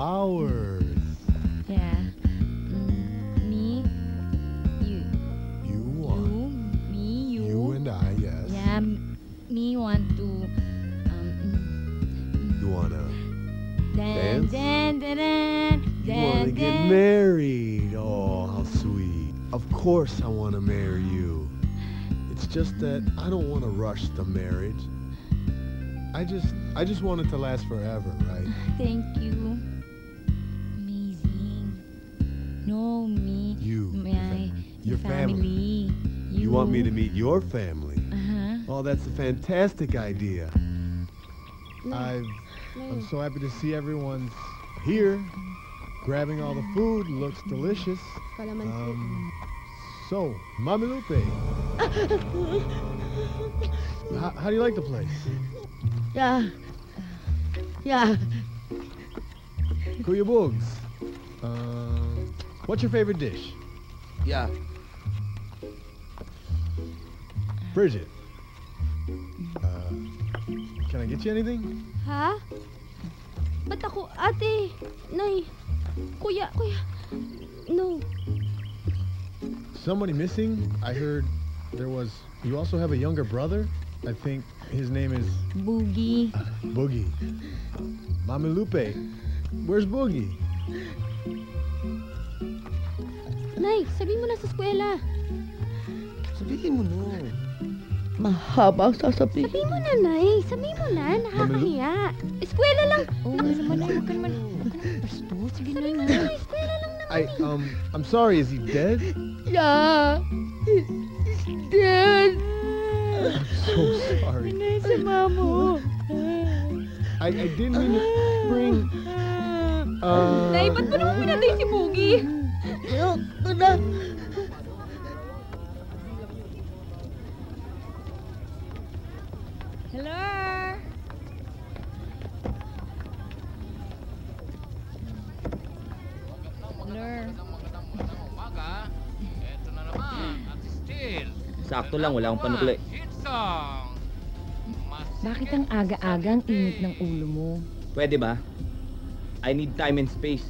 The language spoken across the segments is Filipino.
flowers. Yeah. Me, you. You want. Me, you. You and I, yes. Yeah, me want to. You wanna Dance? You wanna get married. Oh, how sweet. Of course I wanna marry you. It's just that I don't wanna rush the marriage. I just want it to last forever, right? Thank you. Amazing. No, me. You. My Your family. family. You want me to meet your family? Uh-huh. Oh, that's a fantastic idea. I'm so happy to see everyone's here, grabbing all the food. Looks delicious. So, Mami Lupe, how do you like the place? Yeah. Kuya Bugs, what's your favorite dish? Yeah. Bridget, can I get you anything? Ha? Ba't ako, ate? Nay? Kuya. No. Somebody missing? I heard you also have a younger brother? I think his name is Boogie. Boogie. Mami Lupe, where's Boogie? Nay, sabihin mo na sa eskwela. Sabihin mo na. Mahaba ang sasabihin. Sabihin mo na, Nay. Sabihin mo na. Nakakahiya. Eskwela lang. Oo nga naman, Nay. Huwag ka naman. Basto. Sige na, Nay. Eskwela lang naman. I'm sorry, is he dead? Yeah. He's dead. I'm so sorry. Nay, sama mo. I didn't mean to bring... Nay, ba't mo naman pinatay si Boogie? Ito na. Hello? Sakto lang, wala akong panukli. Bakit ang aga-aga ang init ng ulo mo? Pwede ba? I need time and space.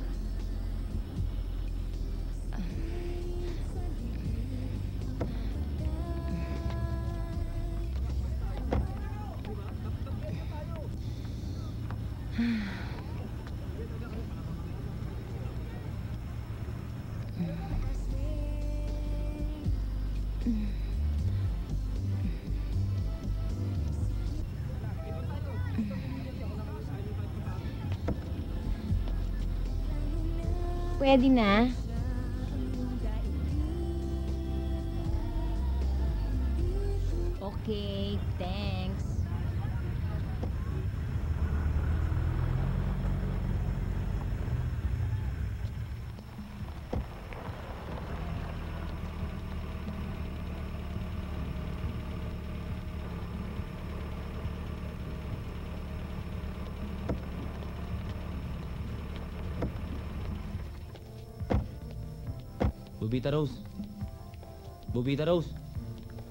Pwede na. Okay, thanks. Bubita Rose. Bubita Rose.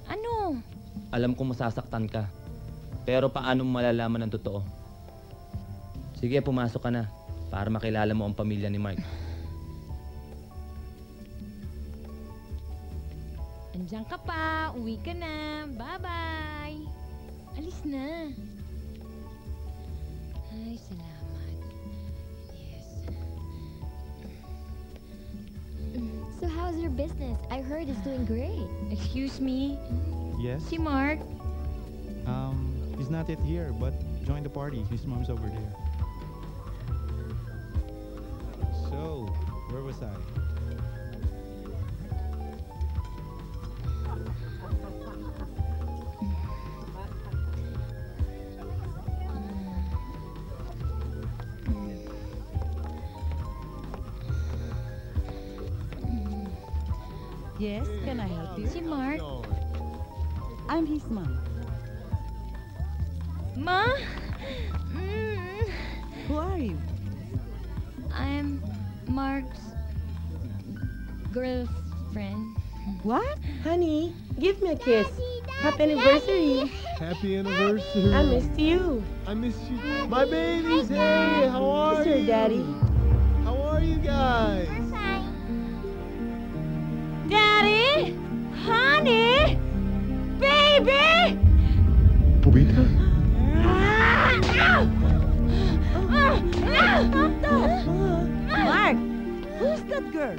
Ano? Alam kong masasaktan ka. Pero paano mo malalaman ang totoo? Sige, pumasok ka na para makilala mo ang pamilya ni Mark. Andiyan ka pa. Uwi ka na. Bye-bye. Alis na. Ay, salamat. Yes. So how's your business? I heard it's doing great. Excuse me? Yes? Si Mark? He's not yet here, but join the party. His mom's over there. So, where was I? Yes, can I help you? Si Mark? I'm his mom. Ma? Who are you? I'm Mark's girlfriend. What? Honey, give me a kiss. Happy anniversary. Happy anniversary. I missed you. I missed you. My babies, hey, how are It's you? your daddy. guys. We're fine. Daddy? Honey? Baby? Bubita? Mark, who's that girl?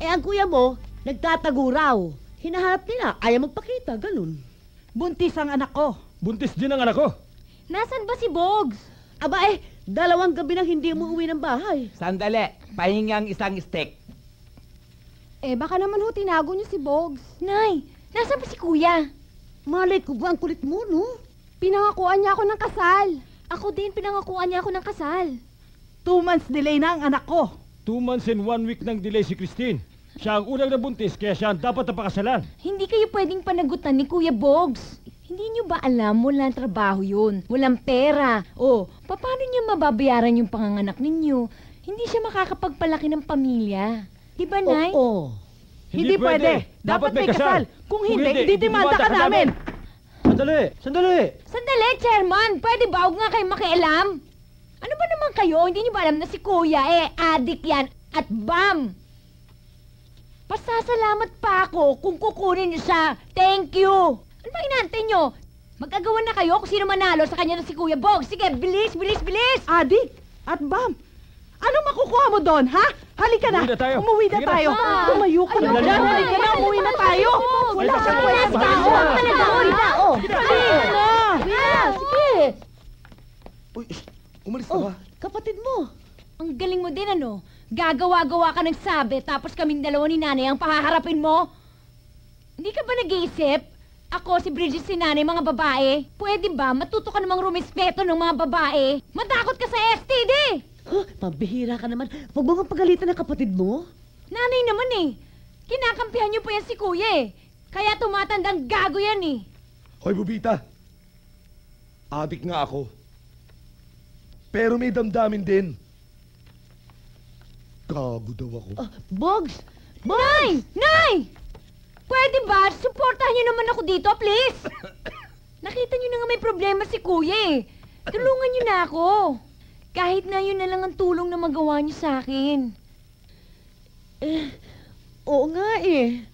Ang kuya mo, nagtatago raw. Hinahanap nila, ayaw magpakita, ganun. Buntis ang anak ko. Buntis din ang anak ko. Nasaan ba si Bogs? Aba 2 gabi nang hindi umuwi ng bahay. Sandali, pahingang isang steak. Baka naman ho tinago niyo si Bogs. Nay, nasaan ba si Kuya? Malay ko ba ang kulit mo, no? Pinangakuan niya ako ng kasal. Ako din, pinangakuan niya ako ng kasal. 2 months delay na ang anak ko. 2 months and 1 week nang delay si Christine. Siya ang unang nabuntis, kaya siya ang dapat na pakasalan. Hindi kayo pwedeng panagutan ni Kuya Bogs. Hindi niyo ba alam, walang trabaho yun? Walang pera. O, paano niyo mababayaran yung panganganak ninyo? Hindi siya makakapagpalaki ng pamilya. Diba, Nay? Oo. Hindi pwede. Dapat may kasal. Kung hindi, didimanda ka namin. Sandali! Sandali, Chairman! Pwede ba? Huwag nga kayo makialam. Ano ba naman kayo? Hindi niyo ba alam na si Kuya, adik yan at bam! Pasasalamat pa ako kung kukunin niyo siya. Thank you! Ano ba inaantay niyo? Mag-agawan na kayo kung sino manalo sa kanya na si Kuya Bog. Sige, bilis! Adi at Bam, anong makukuha mo doon, ha? Halika na. Umuwi na tayo. Tumayo ka na. Halika na, umuwi na tayo. Wala ka na yung tao. Sige. Uy, umalis ka ba? Kapatid mo. Ang galing mo din, ano? Gagawa-gawa ka ng sabi, tapos kaming dalawa ni Nanay ang pahaharapin mo? Hindi ka ba nag-iisip? Ako, si Bridget, si Nanay, mga babae. Pwede ba matuto ka namang rumespeto ng mga babae? Matakot ka sa STD! Pambihira ka naman. Huwag mo pagalitan ng kapatid mo. Nanay naman eh. Kinakampihan niyo pa yan si Kuya eh. Kaya tumatandang gago yan eh. Hoy, Bubita. Adik nga ako. Pero may damdamin din. Gago daw ako. Bogs! Nay! Nay! Pwede ba? Supportahan niyo naman ako dito, please! Nakita niyo na nga may problema si Kuya eh. Tulungan niyo na ako. Kahit na yun na lang ang tulong na magawa niyo sa akin. Oo nga eh.